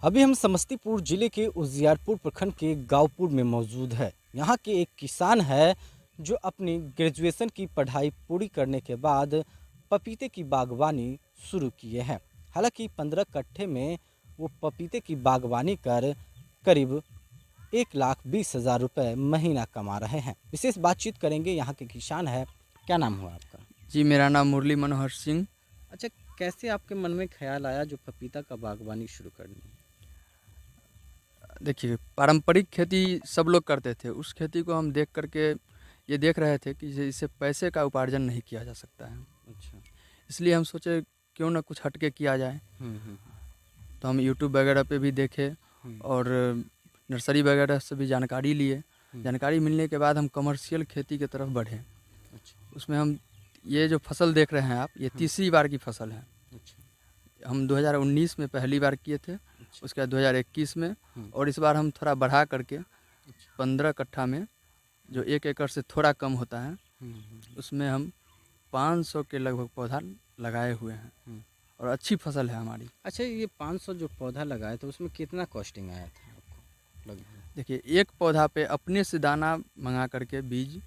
अभी हम समस्तीपुर जिले के उजियारपुर प्रखंड के गांवपुर में मौजूद है। यहाँ के एक किसान है जो अपनी ग्रेजुएशन की पढ़ाई पूरी करने के बाद पपीते की बागवानी शुरू किए हैं। हालांकि 15 कट्ठे में वो पपीते की बागवानी कर करीब 1,20,000 रुपये महीना कमा रहे हैं। विशेष बातचीत करेंगे, यहाँ के किसान है। क्या नाम हुआ आपका? जी, मेरा नाम मुरली मनोहर सिंह। अच्छा, कैसे आपके मन में ख्याल आया जो पपीता का बागवानी शुरू करनी? देखिए, पारंपरिक खेती सब लोग करते थे। उस खेती को हम देख कर के ये देख रहे थे कि इससे पैसे का उपार्जन नहीं किया जा सकता है। अच्छा। इसलिए हम सोचे क्यों ना कुछ हट के किया जाए। तो हम यूट्यूब वगैरह पे भी देखे और नर्सरी वगैरह से भी जानकारी लिए। जानकारी मिलने के बाद हम कमर्शियल खेती की तरफ बढ़े। अच्छा। उसमें हम ये जो फसल देख रहे हैं आप, ये तीसरी बार की फसल है। अच्छा। हम 2019 में पहली बार किए थे, उसके बाद 2021 में, और इस बार हम थोड़ा बढ़ा करके 15 कट्ठा में, जो 1 एकड़ से थोड़ा कम होता है, उसमें हम 500 के लगभग पौधा लगाए हुए हैं और अच्छी फसल है हमारी। अच्छा, ये 500 जो पौधा लगाए थे उसमें कितना कॉस्टिंग आया था आपको लगभग? देखिए, एक पौधा पे अपने से दाना मंगा करके बीज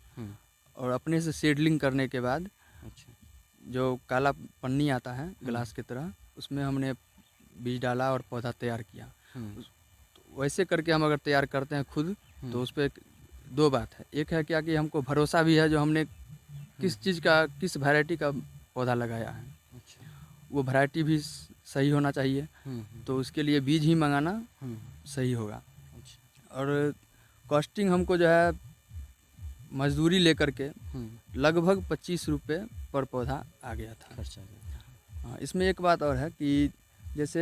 और अपने से सीडलिंग करने के बाद अच्छा। जो काला पन्नी आता है ग्लास की तरह, उसमें हमने बीज डाला और पौधा तैयार किया। तो वैसे करके हम अगर तैयार करते हैं खुद, तो उस पर दो बात है। एक है क्या कि हमको भरोसा भी है जो हमने किस चीज़ का, किस वैरायटी का पौधा लगाया है। अच्छा। वो वैरायटी भी सही होना चाहिए, तो उसके लिए बीज ही मंगाना सही होगा। अच्छा। और कॉस्टिंग हमको जो है मजदूरी लेकर के लगभग 25 रुपये पर पौधा आ गया था। खर्चा गया। हाँ, इसमें एक बात और है कि जैसे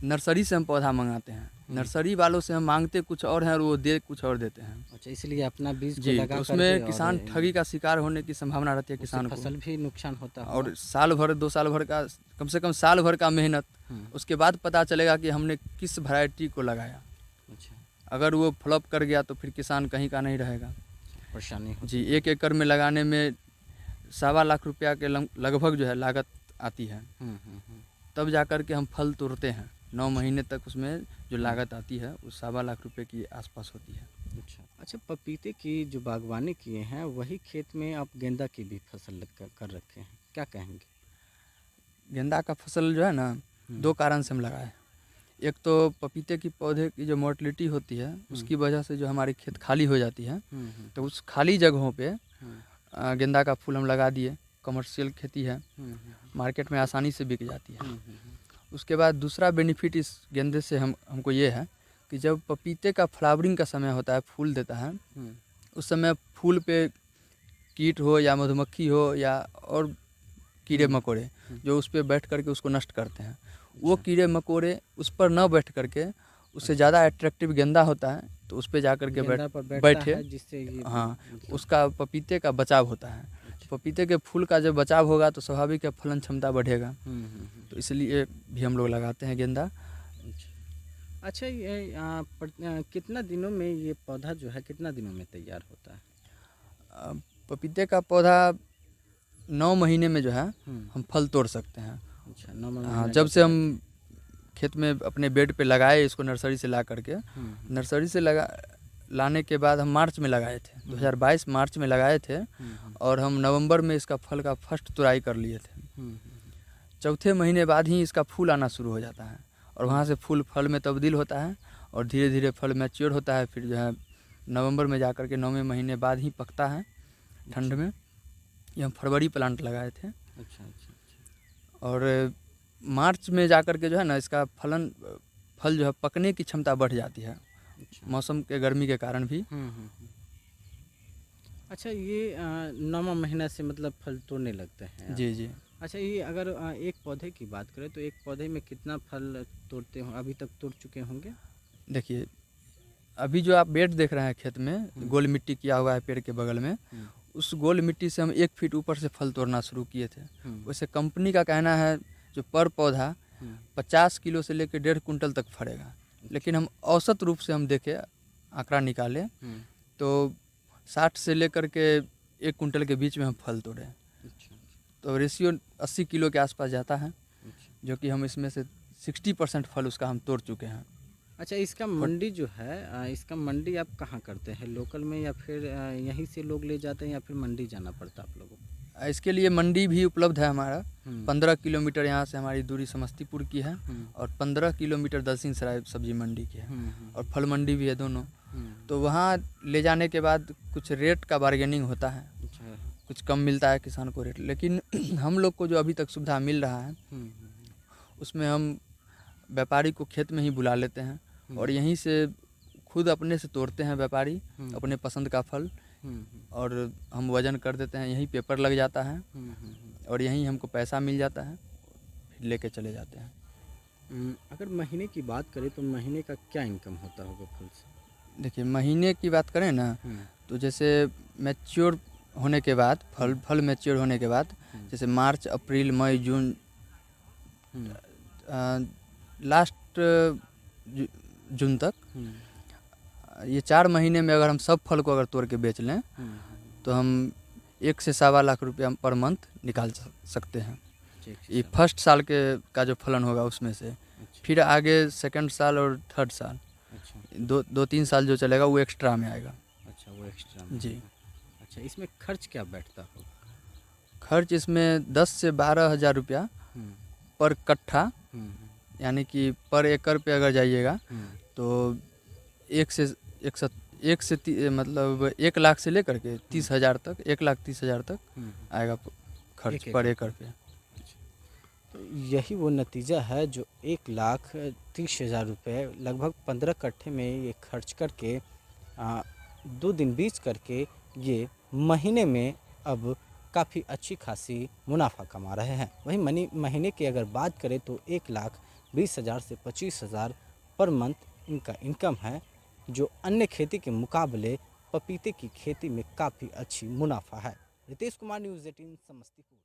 नर्सरी से हम पौधा मंगाते हैं, नर्सरी वालों से हम मांगते कुछ और हैं और वो दे कुछ और देते हैं। अच्छा, इसलिए अपना बीज को जी, लगा तो करके उसमें और किसान ठगी का शिकार होने की संभावना रहती है उससे किसान को। फसल भी नुकसान होता है। और साल भर 2 साल भर का, कम से कम साल भर का मेहनत, उसके बाद पता चलेगा कि हमने किस वैरायटी को लगाया। अच्छा। अगर वो फ्लॉप कर गया तो फिर किसान कहीं का नहीं रहेगा। परेशानी होती जी, 1 एकड़ में लगाने में 1.25 लाख रुपया के लगभग जो है लागत आती है। तब जा कर के हम फल तोड़ते हैं। 9 महीने तक उसमें जो लागत आती है वो 1.25 लाख रुपए की आसपास होती है। अच्छा, पपीते की जो बागवानी किए हैं वही खेत में आप गेंदा की भी फसल कर रखे हैं, क्या कहेंगे? गेंदा का फसल जो है ना, 2 कारण से हम लगाए। एक तो पपीते की पौधे की जो मोर्टेलिटी होती है, उसकी वजह से जो हमारी खेत खाली हो जाती है, तो उस खाली जगहों पे गेंदा का फूल हम लगा दिए। कमर्शियल खेती है, मार्केट में आसानी से बिक जाती है। उसके बाद दूसरा बेनिफिट इस गेंदे से हमको ये है कि जब पपीते का फ्लावरिंग का समय होता है, फूल देता है, उस समय फूल पे कीट हो या मधुमक्खी हो या और कीड़े मकोड़े जो उस पर बैठ करके उसको नष्ट करते हैं, वो कीड़े मकोड़े उस पर न बैठ करके, उससे ज़्यादा अट्रैक्टिव गेंदा होता है, तो उस पर जा कर के बैठे, जिससे हाँ, उसका पपीते का बचाव होता है। पपीते के फूल का जब बचाव होगा तो स्वाभाविक है फलन क्षमता बढ़ेगा। तो इसलिए भी हम लोग लगाते हैं गेंदा। अच्छा, ये कितना दिनों में ये पौधा जो है कितना दिनों में तैयार होता है? पपीते का पौधा 9 महीने में जो है हम फल तोड़ सकते हैं। अच्छा, 9 महीने। हाँ, जब से हम खेत में अपने बेड पे लगाए इसको नर्सरी से ला करके, नर्सरी से लाने के बाद हम मार्च में लगाए थे, 2022 मार्च में लगाए थे, और हम नवंबर में इसका फल का फर्स्ट तुड़ाई कर लिए थे। चौथे महीने बाद ही इसका फूल आना शुरू हो जाता है और वहाँ से फूल फल में तब्दील होता है और धीरे धीरे फल मैच्योर होता है। फिर जो है नवंबर में जा कर के 9वें महीने बाद ही पकता है ठंड में। ये हम फरवरी प्लांट लगाए थे। अच्छा। और मार्च में जा कर के जो है ना, इसका फल जो है पकने की क्षमता बढ़ जाती है। अच्छा। मौसम के गर्मी के कारण भी। अच्छा, ये 9वां महीना से मतलब फल तोड़ने लगते हैं? जी जी। अच्छा, ये अगर एक पौधे की बात करें तो एक पौधे में कितना फल तोड़ते हो, अभी तक तोड़ चुके होंगे? देखिए, अभी जो आप बेड देख रहे हैं खेत में, गोल मिट्टी किया हुआ है पेड़ के बगल में, उस गोल मिट्टी से हम 1 फीट ऊपर से फल तोड़ना शुरू किए थे। वैसे कंपनी का कहना है जो पर पौधा 50 किलो से लेकर 1.5 कुंटल तक फड़ेगा। लेकिन हम औसत रूप से हम देखे, आंकड़ा निकाले, तो 60 से लेकर के 1 कुंटल के बीच में हम फल तोड़े। तो रेशियो 80 किलो के आसपास जाता है, जो कि हम इसमें से 60% फल उसका हम तोड़ चुके हैं। अच्छा, इसका मंडी जो है इसका मंडी आप कहाँ करते हैं, लोकल में या फिर यहीं से लोग ले जाते हैं या फिर मंडी जाना पड़ता है आप लोगों को? इसके लिए मंडी भी उपलब्ध है हमारा। हम्म। 15 किलोमीटर यहाँ से हमारी दूरी समस्तीपुर की है हम्म। और 15 किलोमीटर दलसिंहसराय सब्जी मंडी की है और फल मंडी भी है दोनों। हम्म। तो वहाँ ले जाने के बाद कुछ रेट का बार्गेनिंग होता है, अच्छा। कुछ कम मिलता है किसान को रेट, लेकिन हम लोग को जो अभी तक सुविधा मिल रहा है उसमें हम व्यापारी को खेत में ही बुला लेते हैं और यहीं से खुद अपने से तोड़ते हैं व्यापारी अपने पसंद का फल और हम वज़न कर देते हैं, यहीं पेपर लग जाता है और यहीं हमको पैसा मिल जाता है, फिर लेके चले जाते हैं। अगर महीने की बात करें तो महीने का क्या इनकम होता होगा फल से? देखिए, महीने की बात करें ना तो जैसे मैच्योर होने के बाद फल मैच्योर होने के बाद जैसे मार्च अप्रैल मई जून लास्ट जून तक ये 4 महीने में अगर हम सब फल को अगर तोड़ के बेच लें तो हम 1 से 1.25 लाख रुपया पर मंथ निकाल सकते हैं। ये फर्स्ट साल के का जो फलन होगा उसमें से। फिर आगे सेकंड साल और थर्ड साल, 2-3 साल जो चलेगा वो एक्स्ट्रा में आएगा। अच्छा, वो एक्स्ट्रा में जी। अच्छा, इसमें खर्च क्या बैठता होगा? खर्च इसमें 10 से 12 हज़ार रुपया पर कट्ठा, यानी कि पर एकड़ पे अगर जाइएगा तो 1 लाख से लेकर के 30,000 तक, 1,30,000 तक आएगा खर्च पर एकड़ पे। तो यही वो नतीजा है जो 1,30,000 रुपये लगभग 15 कट्ठे में ये खर्च करके 2 दिन बीच करके ये महीने में अब काफ़ी अच्छी खासी मुनाफा कमा रहे हैं। वहीं महीने की अगर बात करें तो 1,20,000 से 25,000 पर मंथ इनका इनकम है, जो अन्य खेती के मुकाबले पपीते की खेती में काफ़ी अच्छी मुनाफा है। रितेश कुमार, न्यूज़ 18 समस्तीपुर।